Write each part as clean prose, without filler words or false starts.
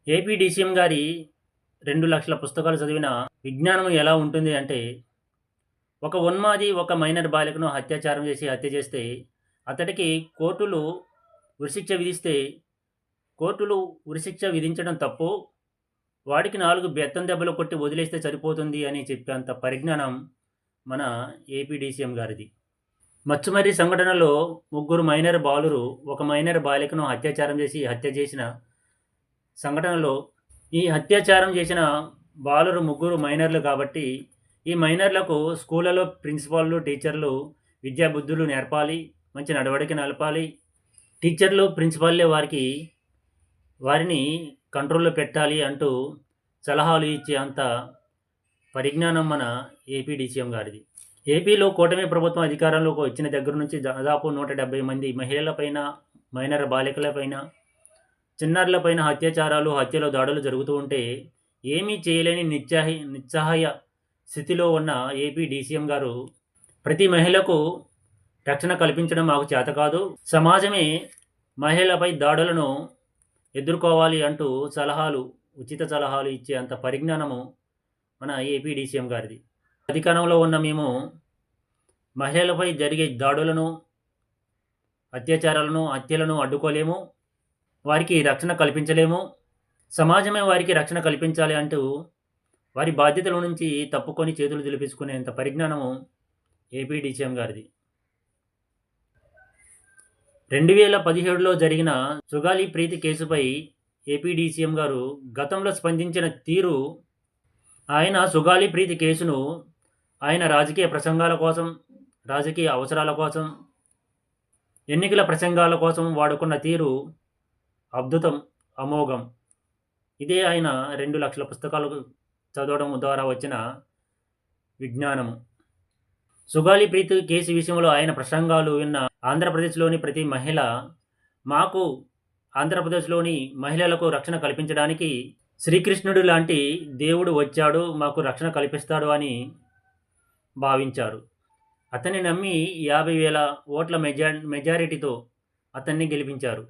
AP DCM గారి 2,00,000 పుస్తకాలు చదివిన విజ్ఞానం ఎలా ఉంటుంది అంటే, ఒక ఉన్మాది ఒక మైనర్ బాలికను అత్యాచారం చేసి హత్య చేస్తే, అతడికి కోర్టులు ఉరిశిక్ష విధిస్తే, కోర్టులు ఉరిశిక్ష విధించడం తప్పు. వాడికి 4 బెత్తం దెబ్బలు కొట్టి వదిలేస్తే సరిపోతుంది అని చెప్పేంత పరిజ్ఞానం మన ఏపీ డీసీఎం గారిది. మచ్చుమర్రి సంఘటనలో ముగ్గురు మైనర్ బాలురు, ఒక మైనర్ బాలికను అత్యాచారం చేసి హత్య చేసిన సంఘటనలో ఈ అత్యాచారం చేసిన బాలురు ముగ్గురు మైనర్లు కాబట్టి, ఈ మైనర్లకు స్కూళ్ళలో ప్రిన్సిపాల్‌లు, టీచర్లు విద్యాబుద్ధులు నేర్పాలి. మంచి నడవడిక నలపాలి. టీచర్లు, ప్రిన్సిపాల్లే వారిని కంట్రోల్‌లో పెట్టాలి అంటూ సలహాలు ఇచ్చే అంత పరిజ్ఞానం మన ఏపీ డీసీఎం గారిది. ఏపీలో కూటమి ప్రభుత్వం అధికారంలోకి వచ్చిన దగ్గర నుంచి దాదాపు 170 మంది మహిళలపైన, మైనర్ బాలికలపైన, చిన్నారులపైన హత్యలు, దాడులు జరుగుతూ ఉంటే, ఏమీ చేయలేని నిస్సహాయ స్థితిలో ఉన్న ఏపీ డీసీఎం గారు, ప్రతి మహిళకు రక్షణ కల్పించడం మాకు చేత కాదు. సమాజమే మహిళలపై దాడులను ఎదుర్కోవాలి అంటూ ఉచిత సలహాలు ఇచ్చే అంత పరిజ్ఞానము మన ఏపీ డీసీఎం గారిది. అధికారంలో ఉన్న మేము మహిళలపై జరిగే దాడులను, అత్యాచారాలను, హత్యలను అడ్డుకోలేము. వారికి రక్షణ కల్పించలేము. సమాజమే వారికి రక్షణ కల్పించాలి అంటూ వారి బాధ్యతల నుంచి తప్పుకొని చేతులు దులిపేసుకునేంత పరిజ్ఞానము ఏపీ డీసీఎం గారిది. 2017లో జరిగిన సుగాలి ప్రీతి కేసుపై ఏపీ డీసీఎం గారు గతంలో స్పందించిన తీరు, ఆయన సుగాలి ప్రీతి కేసును ఆయన రాజకీయ ప్రసంగాల కోసం, రాజకీయ అవసరాల కోసం, ఎన్నికల ప్రసంగాల కోసం వాడుకున్న తీరు అద్భుతం, అమోఘం. ఇదే ఆయన 2,00,000 పుస్తకాలు చదవడం ద్వారా వచ్చిన విజ్ఞానము. సుగాలి ప్రీతి కేసు విషయంలో ఆయన ప్రసంగాలు విన్న ఆంధ్రప్రదేశ్‌లోని ప్రతి మహిళ, మాకు ఆంధ్రప్రదేశ్‌లోని మహిళలకు రక్షణ కల్పించడానికి శ్రీకృష్ణుడు లాంటి దేవుడు వచ్చాడు, మాకు రక్షణ కల్పిస్తాడు అని భావించారు. అతన్ని నమ్మి 50,000 ఓట్ల మెజారిటీతో అతన్ని గెలిపించారు.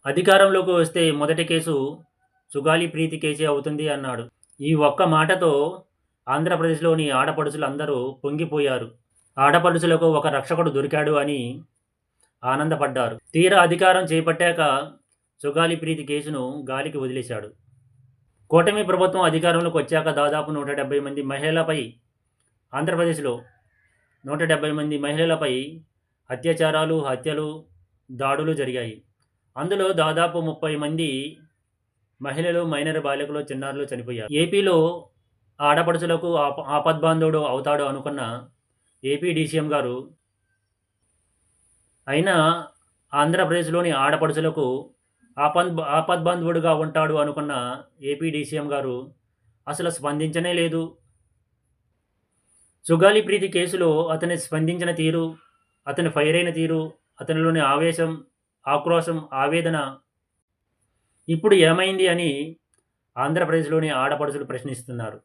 అధికారంలోకి వస్తే మొదటి కేసు సుగాలి ప్రీతి కేసే అవుతుంది అన్నాడు. ఈ ఒక్క మాటతో ఆంధ్రప్రదేశ్‌లోని ఆడపడుచులు అందరూ పొంగిపోయారు. ఆడపడుచులకు ఒక రక్షకుడు దొరికాడు అని ఆనందపడ్డారు. తీరా అధికారం చేపట్టాక సుగాలి ప్రీతి కేసును గాలికి వదిలేశాడు. కూటమి ప్రభుత్వం అధికారంలోకి వచ్చాక దాదాపు 170 మంది మహిళలపై, ఆంధ్రప్రదేశ్‌లో 170 మంది మహిళలపై అత్యాచారాలు, హత్యలు, దాడులు జరిగాయి. అందులో దాదాపు 30 మంది మహిళలు, మైనర్ బాలికలు, చిన్నారులు చనిపోయారు. ఏపీలో ఆడపడుచులకు ఆపద్బాంధవుడు అవుతాడు అనుకున్న ఏపీ డీసీఎం గారు, అయినా ఆంధ్రప్రదేశ్‌లోని ఆడపడుచులకు ఆపద్బాంధవుడుగా ఉంటాడు అనుకున్న ఏపీ డీసీఎం గారు అసలు స్పందించనే లేదు. సుగాలి ప్రీతి కేసులో అతను స్పందించిన తీరు, అతను ఫైర్ అయిన తీరు, అతనిలోని ఆవేశం, ఆక్రోశం, ఆవేదన ఇప్పుడు ఏమైంది అని ఆంధ్రప్రదేశ్‌లోని ఆడపడుచులు ప్రశ్నిస్తున్నారు.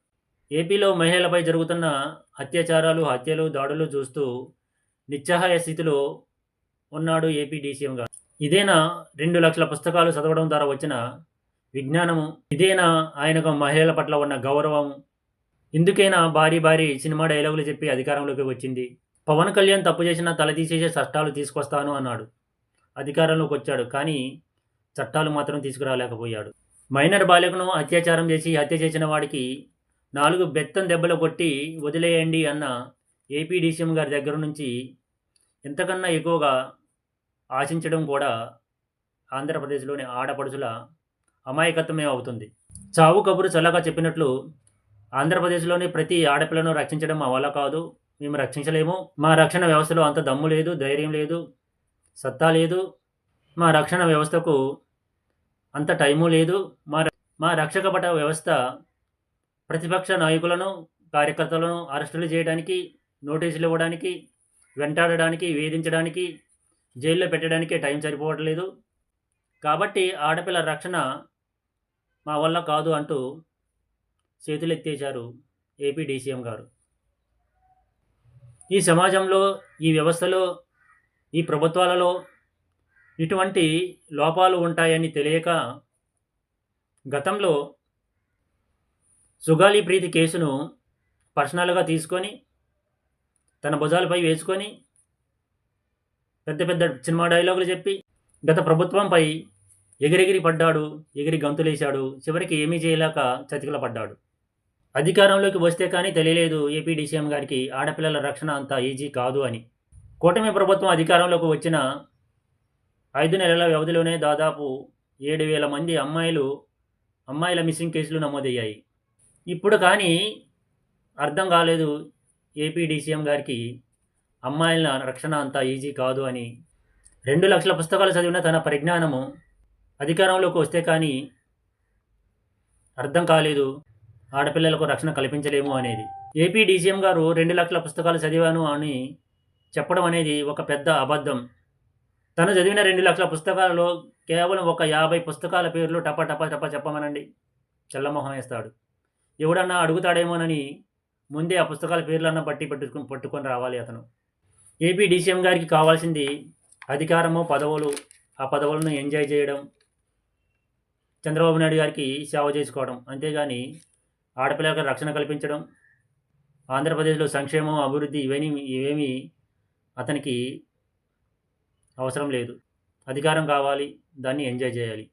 ఏపీలో మహిళలపై జరుగుతున్న అత్యాచారాలు, హత్యలు, దాడులు చూస్తూ నిస్సహాయ స్థితిలో ఉన్నాడు ఏపీ డీసీఎం గారు. ఇదేనా 2,00,000 పుస్తకాలు చదవడం ద్వారా వచ్చిన విజ్ఞానము? ఇదేనా ఆయనకు మహిళల పట్ల ఉన్న గౌరవం? ఇందుకేనా భారీ భారీ సినిమా డైలాగులు చెప్పి అధికారంలోకి వచ్చింది? పవన్ కళ్యాణ్ తప్పు చేసినా తల తీసేసే చట్టాలు తీసుకొస్తాను అన్నాడు. అధికారంలోకి వచ్చాడు. కానీ చట్టాలు మాత్రం తీసుకురాలేకపోయాడు. మైనర్ బాలికను అత్యాచారం చేసి హత్య చేసిన వాడికి 4 బెత్తం దెబ్బలు కొట్టి వదిలేయండి అన్న ఏపీ డీసీఎం గారి దగ్గర నుంచి ఇంతకన్నా ఎక్కువగా ఆశించడం కూడా ఆంధ్రప్రదేశ్‌లోని ఆడపడుచుల అమాయకత్వమే అవుతుంది. చావు కబురు చల్లగా చెప్పినట్లు ఆంధ్రప్రదేశ్‌లోని ప్రతి ఆడపిల్లను రక్షించడం మా వల్ల కాదు, మేము రక్షించలేము, మా రక్షణ వ్యవస్థలో అంత దమ్ము లేదు, ధైర్యం లేదు, సత్తా లేదు, మా రక్షణ వ్యవస్థకు అంత టైము లేదు, మా రక్షక భట వ్యవస్థ ప్రతిపక్ష నాయకులను, కార్యకర్తలను అరెస్టులు చేయడానికి, నోటీసులు ఇవ్వడానికి, వెంటాడడానికి, వేధించడానికి, జైల్లో పెట్టడానికే టైం సరిపోవట్లేదు. కాబట్టి ఆడపిల్ల రక్షణ మా వల్ల కాదు అంటూ చేతులెత్తేశారు ఏపీ డీసీఎం గారు. ఈ సమాజంలో, ఈ వ్యవస్థలో, ఈ ప్రభుత్వాలలో ఇటువంటి లోపాలు ఉంటాయని తెలియక గతంలో సుగాలి ప్రీతి కేసును పర్సనల్‌గా తీసుకొని, తన భుజాలపై వేసుకొని, పెద్ద పెద్ద సినిమా డైలాగులు చెప్పి, గత ప్రభుత్వంపై ఎగిరెగిరి పడ్డాడు, ఎగిరి గంతులేశాడు. చివరికి ఏమీ చేయలేక చతికిల పడ్డాడు. అధికారంలోకి వస్తే కానీ తెలియలేదు ఏపీ డీసీఎం గారికి ఆడపిల్లల రక్షణ అంత ఈజీ కాదు అని. కూటమి ప్రభుత్వం అధికారంలోకి వచ్చిన 5 నెలల వ్యవధిలోనే దాదాపు 7,000 మంది అమ్మాయిల మిస్సింగ్ కేసులు నమోదయ్యాయి. ఇప్పుడు కానీ అర్థం కాలేదు ఏపీ డీసీఎం గారికి అమ్మాయిల రక్షణ అంత ఈజీ కాదు అని. 2,00,000 పుస్తకాలు చదివిన తన పరిజ్ఞానము అధికారంలోకి వస్తే కానీ అర్థం కాలేదు ఆడపిల్లలకు రక్షణ కల్పించలేము అనేది. ఏపీ డీసీఎం గారు 2,00,000 పుస్తకాలు చదివాను అని చెప్పడం అనేది ఒక పెద్ద అబద్ధం. తను చదివిన 2,00,000 పుస్తకాలలో కేవలం ఒక 50 పుస్తకాల పేర్లు టప టప టప చెప్పమనండి. చల్లమొహం వేస్తాడు. ఎవడన్నా అడుగుతాడేమోనని ముందే ఆ పుస్తకాల పేర్లన్నా పట్టుకొని రావాలి అతను. ఏపీ డీసీఎం గారికి కావాల్సింది అధికారము, పదవులు. ఆ పదవులను ఎంజాయ్ చేయడం, చంద్రబాబు నాయుడు గారికి సేవ చేసుకోవడం. అంతేగాని ఆడపిల్లలకు రక్షణ కల్పించడం, ఆంధ్రప్రదేశ్‌లో సంక్షేమం, అభివృద్ధి ఇవేమీ అతనికి అవసరం లేదు. అధికారం కావాలి, దాన్ని ఎంజాయ్ చేయాలి.